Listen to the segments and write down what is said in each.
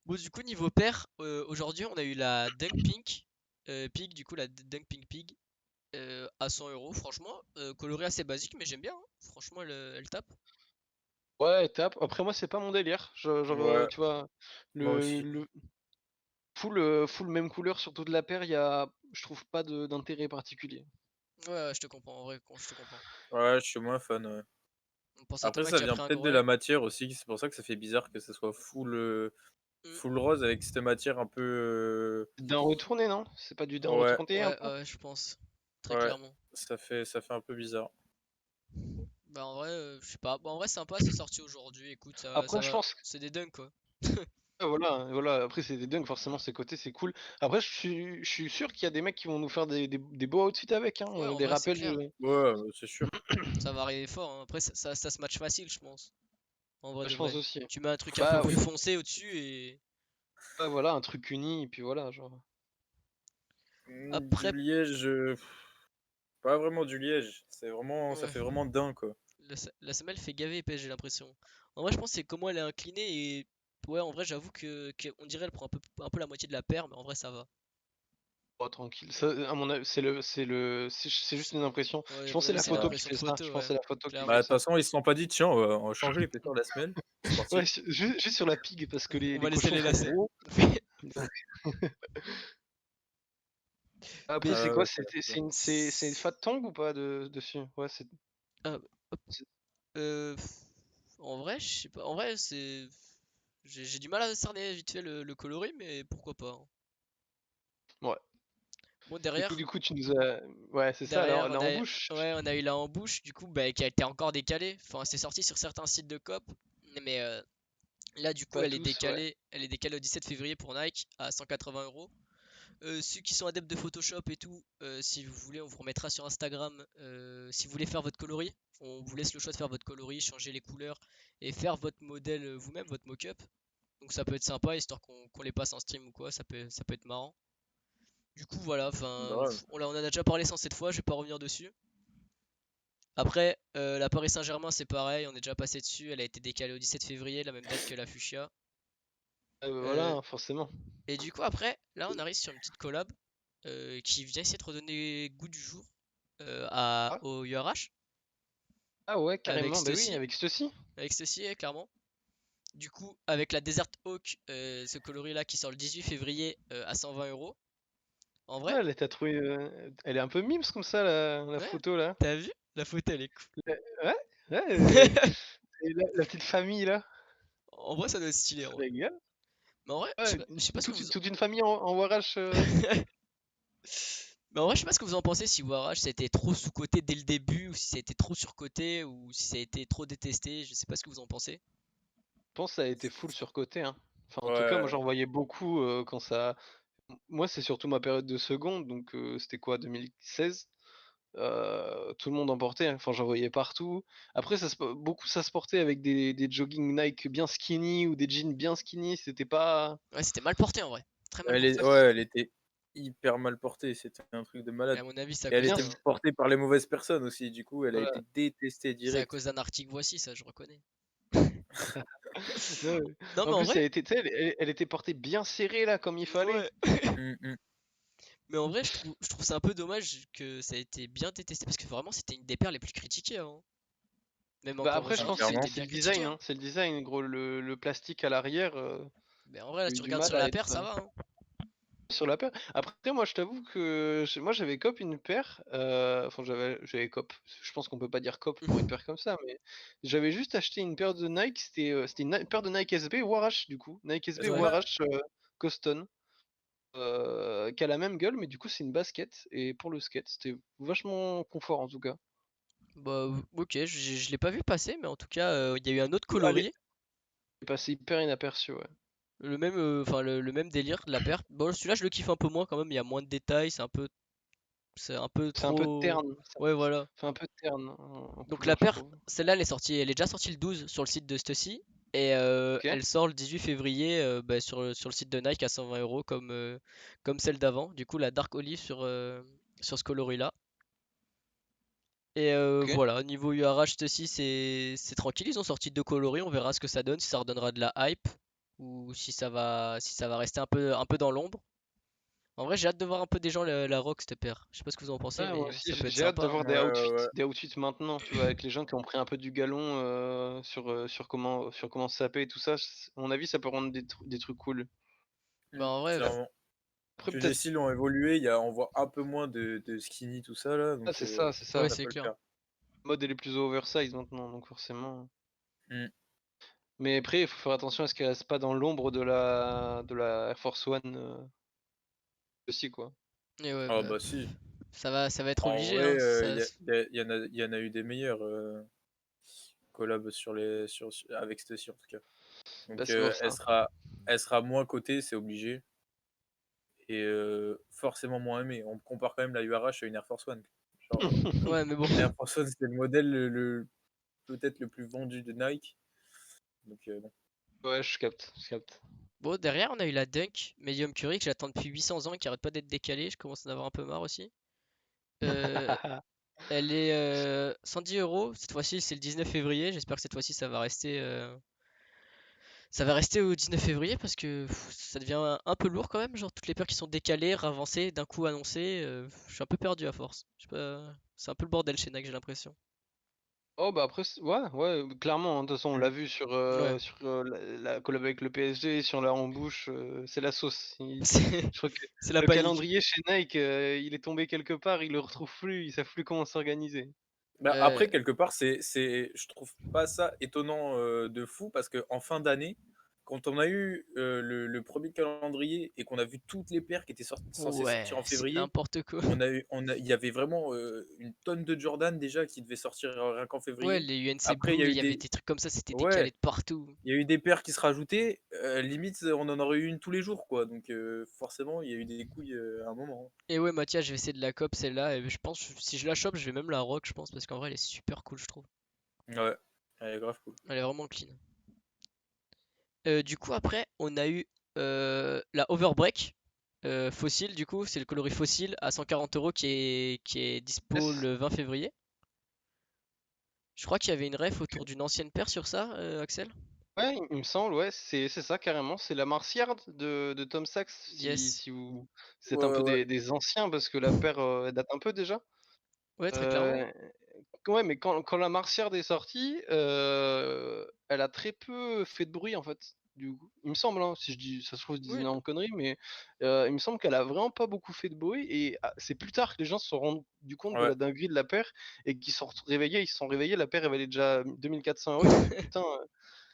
Bon, du coup, niveau paire, aujourd'hui, on a eu la Dunk Pink Pig, du coup, la Dunk Pink Pig à 100 euros. Franchement, coloré assez basique, mais j'aime bien, hein. Franchement, elle tape. Ouais, tape. Après, moi, c'est pas mon délire. Ouais, Tu vois, moi le, aussi. le full même couleur sur toute la paire, je trouve pas d'intérêt particulier. Ouais, ouais, je te comprends, en vrai, je te comprends. Ouais, je suis moins fan, ouais. On pense à Après, Thomas ça qui a vient pris un peut-être de gros. la matière aussi, c'est pour ça que ça fait bizarre que ça soit full, Hmm. full rose avec cette matière un peu, D'un retourné, non? C'est pas du d'un ouais, retourné un Ouais, peu? ouais, je pense. Très ouais, clairement. ça fait un peu bizarre. Bah, en vrai, je sais pas. Bah, en vrai, sympa, c'est sorti aujourd'hui. Écoute, Après, ça je va. pense. C'est des dunks, quoi. Ouais, voilà. Après, c'est des dunks, forcément, c'est coté, c'est cool. Après, je suis sûr qu'il y a des mecs qui vont nous faire des beaux outfits avec, hein. Ouais, en Des vrai, c'est rappels. clair. Ouais, c'est sûr. Ça va arriver fort, hein. Après, ça se match facile, je pense. En vrai de Je pense vrai. aussi. Tu mets un truc un peu Bah plus oui. foncé au-dessus et. Ouais, voilà, un truc uni, et puis voilà, genre. Du Après, liège, pas vraiment du liège, ça ouais. fait vraiment daim, quoi. La semelle fait gaver épais, j'ai l'impression. En vrai, je pense que c'est comment elle est inclinée et. Ouais, en vrai, j'avoue on dirait elle prend un peu la moitié de la paire, mais en vrai, ça va. Oh, tranquille. Ça, à mon avis, c'est juste une impression. Je Ouais, pense mon que c'est avis, la c'est une Ouais. photo qui impression de fait ça. photo, Je pense ouais. que c'est la photo qui Bah, de fait Clairement. toute ça. façon, ils se sont pas dit: «Tiens, on va changer l'épaisseur de la semelle». C'est Ouais, parti. juste sur la pig, parce que On les va laisser cochons les sont lacets. gros. Après, Mais. c'est Ah quoi? ouais, ça a l'air cool. C'est une fat tang ou pas dessus? Ouais, Ah, hop, c'est- pff, en vrai, je sais pas. En vrai, c'est. J'ai du mal à cerner vite fait le coloris, mais pourquoi pas, hein. ouais. Bon, Du coup, tu nous as. Ouais, c'est ça, derrière, la embouche. ouais, on a eu la embouche, du coup, bah, qui a été encore décalée. Enfin, c'est sorti sur certains sites de COP, mais là, du coup, Pas tous, ouais. elle est décalée au 17 février pour Nike à 180 euros. Ceux qui sont adeptes de Photoshop et tout, si vous voulez, on vous remettra sur Instagram. Si vous voulez faire votre coloris, on vous laisse le choix de faire votre coloris, changer les couleurs et faire votre modèle vous-même, votre mock-up. Donc ça peut être sympa, histoire qu'on les passe en stream ou quoi, ça peut être marrant. Du coup, voilà, enfin, Grave. on en a déjà parlé 100 cette fois, je vais pas revenir dessus. Après, la Paris Saint-Germain, c'est pareil, on est déjà passé dessus, elle a été décalée au 17 février, la même date que la Fuchsia. Voilà, Euh, hein, forcément. et du coup, après, là, on arrive sur une petite collab qui vient essayer de redonner goût du jour Ah, au URH ah ouais, avec carrément. Bah oui, Stussy, avec ceci. clairement. Du coup, avec la Desert Hawk, ce coloris là qui sort le 18 février à 120 euros. En vrai, Ouais, elle t'a trouvé. Elle est un peu mimes comme ça, la ouais, photo là. t'as vu? La photo elle est Ouais, ouais. cool. Et la petite famille là. En vrai, ça doit être stylé Ça en vrai. régale. Mais en vrai, je sais Ouais, pas, je sais pas ce que vous. toute une famille en Warash. Mais en vrai, je sais pas ce que vous en pensez si Warage ça a été trop sous-coté dès le début, ou si ça a été trop surcoté, ou si ça a été trop détesté. Je sais pas ce que vous en pensez. Je pense que ça a été full surcoté, hein. Enfin, en tout cas, moi Ouais, j'en voyais beaucoup quand ça. Moi, c'est surtout ma période de seconde, donc c'était quoi, 2016? Tout le monde en portait, hein. Enfin, j'en voyais partout. Après, beaucoup ça se portait avec des jogging Nike bien skinny ou des jeans bien skinny. C'était pas. Ouais, c'était mal porté en vrai. Très mal elle est porté. ouais, elle était hyper mal portée, c'était un truc de Mais à malade mon avis, c'est à et elle cause Bien. était portée par les mauvaises personnes aussi, du coup, elle a Voilà. été détestée c'est à direct. cause d'un article voici, ça je reconnais. Ouais. Non, mais En en plus, vrai, tu sais, elle était portée bien serrée là, comme il fallait. ouais. Mmh mh. Mais en vrai, je trouve ça un peu dommage que ça ait été bien détesté parce que vraiment, c'était une des paires les plus critiquées avant. Même Bah encore après, je Ah pense aujourd'hui, que elle c'est était clairement. c'est bien le critiquée, design, hein. hein. C'est le design, gros. Le plastique à l'arrière, Mais en vrai, là, j'ai si eu tu du regardes mal sur à la paire, être. ça va, hein. Sur la paire. Après, moi, je t'avoue que moi, j'avais cop une paire. Enfin, j'avais cop. Je pense qu'on peut pas dire cop pour une paire comme ça, mais j'avais juste acheté une paire de Nike. C'était une paire de Nike SB Warash, du coup. Nike SB Ouais. Warash Coston. Qui a la même gueule, mais du coup, c'est une basket. Et pour le skate, c'était vachement confort en tout cas. Bah, ok, je l'ai pas vu passer, mais en tout cas, il y a eu un autre Allez, coloris. c'est passé hyper inaperçu, ouais. Le même, enfin, le même délire, la paire. Bon, celui-là, je le kiffe un peu moins quand même, il y a moins de détails, c'est un peu C'est un peu trop. terne. Ouais, voilà. Fait un peu terne en Donc la couleur, je paire, trouve. celle-là, elle est déjà sortie le 12 sur le site de Stussy. Et Ok, elle sort le 18 février bah, sur le site de Nike à 120 euros comme celle d'avant. Du coup, la Dark Olive sur ce coloris-là. Et ok. voilà, niveau URH, Stussy, c'est tranquille. Ils ont sorti deux coloris. On verra ce que ça donne, si ça redonnera de la hype. ou si ça va rester un peu dans l'ombre. En vrai, j'ai hâte de voir un peu des gens la rock cette paire. Je sais pas ce que vous en pensez, Ouais, moi mais aussi, ça peut être j'ai hâte sympa, hein. d'avoir Ouais, ouais. des outfits maintenant, tu vois, avec les gens qui ont pris un peu du galon sur comment se saper et tout ça. À mon avis, ça peut rendre des trucs cool. Bah en vrai, Clairement. Après, Puis les peut-être. styles ont évolué, on voit un peu moins de skinny, tout ça là, Ah, donc c'est ça, c'est ouais, ça. ça c'est peut le clair. faire. La mode, elle est plus oversize maintenant, donc forcément. Mm. Mais après, il faut faire attention à ce qu'elle reste pas dans l'ombre de la Air Force One aussi, quoi. Et ouais, Ah bah, bah si. ça va être En obligé, vrai, hein. il y en a eu des meilleurs collabs avec Stussy en tout cas. Bah, Donc c'est pour ça. elle sera moins cotée, c'est obligé. Et forcément moins aimée. On compare quand même la URH à une Air Force One. Genre, Ouais, mais bon. la Air Force One, c'était le modèle peut-être le plus vendu de Nike. Donc bon. Ouais, je capte, je capte. Bon, derrière, on a eu la Dunk Medium Curry que j'attends depuis 800 ans et qui arrête pas d'être décalée. Je commence à en avoir un peu marre aussi. Euh, Elle est 110 euros. Cette fois-ci, c'est le 19 février. J'espère que cette fois-ci, ça va rester au 19 février parce que ça devient un peu lourd quand même. Genre, toutes les paires qui sont décalées, ravancées, d'un coup annoncées. Je suis un peu perdu à force. Je sais pas, c'est un peu le bordel chez Nike, j'ai l'impression. Oh bah après ouais ouais clairement hein, de toute façon on Mm. l'a vu Ouais. sur la collab avec le PSG sur la embouche c'est la sauce. C'est Je crois que c'est la le panique. calendrier chez Nike il est tombé quelque part, ils le retrouvent plus, ils savent plus comment s'organiser. Bah, Euh, après, quelque part, je trouve pas ça étonnant de fou parce qu'en fin d'année, quand on a eu le premier calendrier et qu'on a vu toutes les paires qui étaient censées sortir ouais, en c'est février, n'importe quoi. il y avait vraiment une tonne de Jordan déjà qui devait sortir rien qu'en Ouais, février. les UNC Après, Blue, il y avait des trucs comme ça, c'était décalé ouais, de partout. il y a eu des paires qui se rajoutaient. Limite, on en aurait eu une tous les jours, quoi. Donc, forcément, il y a eu des couilles à un moment. Et ouais, Mathias, je vais essayer de la cop celle-là. Et je pense, si je la chope, je vais même la rock, je pense, parce qu'en vrai, elle est super cool, je trouve. Ouais, elle est grave cool. Elle est vraiment clean. Du coup, après, on a eu la Overbreak fossile, du coup, c'est le coloris fossile à 140 euros qui est dispo Yes. le 20 février. Je crois qu'il y avait une ref autour d'une ancienne paire sur ça, Axel. Ouais, il me semble, ouais, c'est ça carrément, c'est la Martiard de Tom Sachs Yes. si vous êtes Ouais, un peu ouais, ouais. des anciens parce que la paire elle date un peu déjà. Ouais, très clairement. Euh, Ouais, mais quand la Martiard est sortie, elle a très peu fait de bruit en fait. Du coup, il me semble, hein, si je dis, ça se trouve, je dis une Oui, énorme connerie, mais il me semble qu'elle a vraiment pas beaucoup fait de bruit. Et c'est plus tard que les gens se sont rendus du compte de Ouais. la dinguerie de la paire et qu'ils sont réveillés, ils se sont réveillés, la paire elle valait déjà 2400 €. Ils ont fait putain.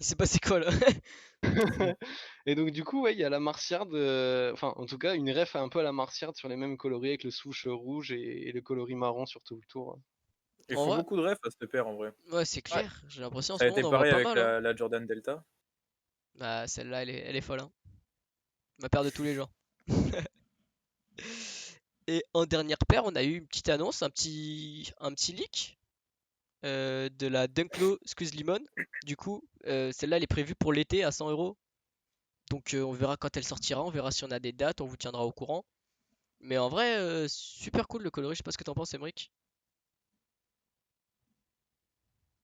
il s'est passé quoi là? Et donc du coup, ouais, il y a la Martiard, enfin en tout cas une ref un peu à la Martiard sur les mêmes coloris avec le swoosh rouge et le coloris marron sur tout le tour. Il En faut vrai, beaucoup de refs à cette paire en vrai. ouais, c'est Ouais, clair. J'ai l'impression en Ça ce a moment été on en voit pareil pas avec mal, hein. la Jordan Delta. Bah, celle-là, elle est folle, hein. Ma paire de tous les jours. Et en dernière paire, on a eu une petite annonce, un petit leak de la Dunklo Squeeze Lemon. Du coup, celle-là, elle est prévue pour l'été à 100 euros. Donc, on verra quand elle sortira. On verra si on a des dates. On vous tiendra au courant. Mais en vrai, super cool le coloris. Je sais pas ce que t'en penses, Emric.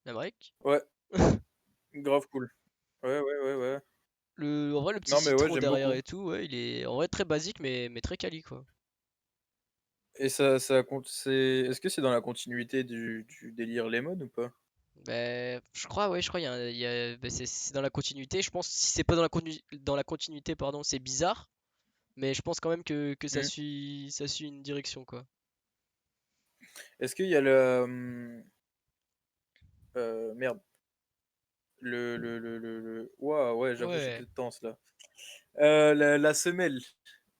Emric? Ouais, grave cool. Ouais, ouais, ouais, ouais. En vrai, le petit Non, mais ouais, citron j'aime derrière beaucoup. et tout, ouais, il est en vrai très basique, mais très quali, quoi. Et est-ce que c'est dans la continuité du délire Lemon ou pas? Ben, je crois, ben, c'est dans la continuité. Je pense si c'est pas dans la continuité, pardon, c'est bizarre. Mais je pense quand même que Hmm. ça suit une direction, quoi. Est-ce qu'il y a le merde, Ouah, ouais, j'avoue, j'ai Ouais. plus de temps là. La semelle.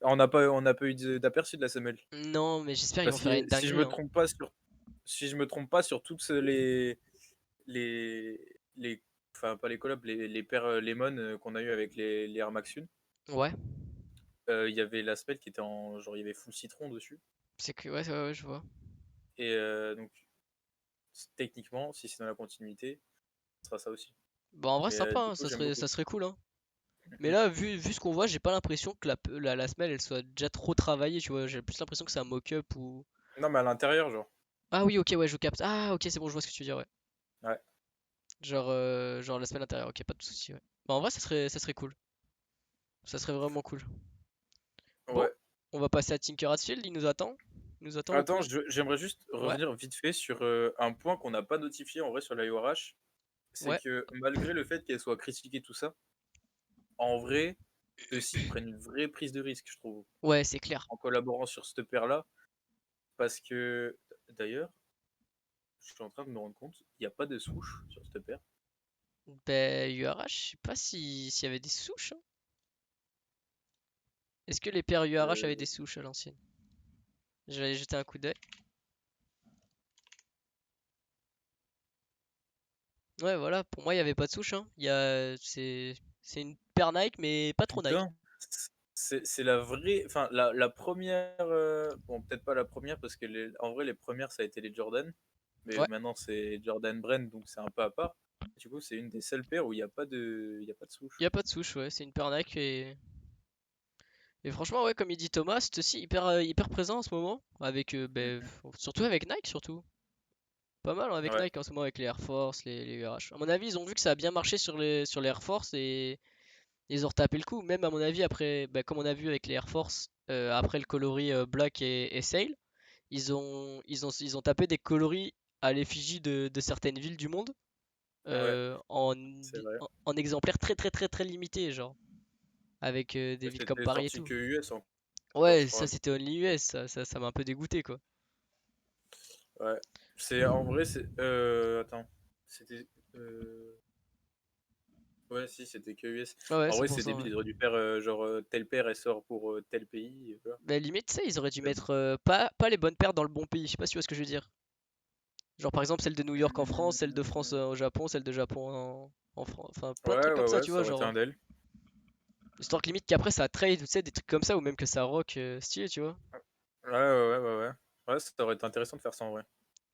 On n'a pas eu d'aperçu de la semelle. Non, mais j'espère qu'ils vont Parce faire que une dinguerie, hein. si je me trompe pas sur toutes les, les, enfin pas les collabs, les paires Lemon qu'on a eu avec les Air Max 1, Ouais. il y avait la semelle qui était genre il y avait full citron dessus. C'est que ouais, ouais, ouais, je vois. Et donc techniquement, si c'est dans la continuité, ce sera ça aussi. Bon, en vrai, Mais sympa, du hein, coup, j'aime beaucoup. ça serait cool, hein. Mais là, vu ce qu'on voit, j'ai pas l'impression que la semelle, elle soit déjà trop travaillée, tu vois. J'ai plus l'impression que c'est un mock-up ou. Non, mais à l'intérieur, genre. Ah oui, ok, ouais, je capte. Ah, ok, c'est bon, je vois ce que tu veux dire, ouais. Ouais. Genre la semelle intérieure, ok, pas de souci, ouais. Bah, en vrai, ça serait cool. Ça serait vraiment cool. Bon, Ouais. on va passer à Tinker Hatfield, il nous attend. Il nous attend au Attends, coin. j'aimerais juste Ouais, revenir vite fait sur un point qu'on n'a pas notifié en vrai sur la URH. C'est ouais, que malgré le fait qu'elle soit critiquée, tout ça, en vrai, eux-ci, ils prennent une vraie prise de risque, je trouve, ouais, c'est clair. en collaborant sur cette paire-là. Parce que, d'ailleurs, je suis en train de me rendre compte, il n'y a pas de souche sur cette paire. Ben, URH, je sais pas s'il y avait des souches, hein. Est-ce que les paires URH avaient des Euh, souches à l'ancienne? Je vais aller jeter un coup d'œil. Ouais, voilà, pour moi, il y avait pas de souche, hein. C'est une paire Nike, mais pas trop Nike. Putain, c'est la vraie. Enfin, la première. Bon, peut-être pas la première, parce que en vrai, les premières, ça a été les Jordan. Mais Ouais, maintenant, c'est Jordan Brand, donc c'est un peu à part. Du coup, c'est une des seules paires où il y a pas de il souche. y a pas de souche, ouais, c'est une paire Nike et franchement, ouais, comme il dit Thomas, c'est aussi hyper présent en ce moment, avec, ben, Mhm. surtout avec Nike, surtout. Pas mal hein, avec Ouais, Nike en ce moment, avec les Air Force, les URH. À mon avis, ils ont vu que ça a bien marché sur les Air Force et ils ont retapé le coup. Même à mon avis, après, ben, comme on a vu avec les Air Force, après le coloris Black et Sail, ils ont tapé des coloris à l'effigie de certaines villes du monde ouais, euh, en, c'est vrai. en exemplaires très très très très limités, genre, avec des Et villes comme c'était Paris et sorti tout. que US encore, je Ouais, ça crois. c'était Only US, ça m'a un peu dégoûté quoi. Ouais. En vrai, c'est. Attends. C'était. euh, Ouais, si, c'était que US. Ouais, ouais, En c'est vrai, pour c'est ça. débile. Ouais. Ils auraient dû faire genre telle paire, elle sort pour tel pays. Et voilà. Bah, limite, tu sais, ils auraient dû Mais bon. mettre pas les bonnes paires dans le bon pays. Je sais pas si tu vois ce que je veux dire. Genre par exemple celle de New York en France, celle de France au Japon, celle de Japon en France. Enfin, plein de trucs Ouais, comme ouais, ça, ouais, tu ça vois, aurait été genre. un d'elle. Histoire que limite qu'après ça trade, tu sais, des trucs comme ça, ou même que ça rock stylé, tu vois. Ouais, ouais, ouais, ouais, ouais. Ouais, ça aurait été intéressant de faire ça en vrai.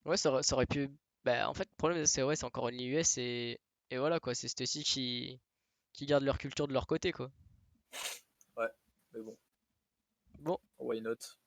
Ouais, ça aurait pu. Bah, en fait, le problème, c'est ouais, c'est encore Only US et voilà quoi, c'est ceux-ci qui gardent leur culture de leur côté quoi. Ouais, mais bon, Bon, why not?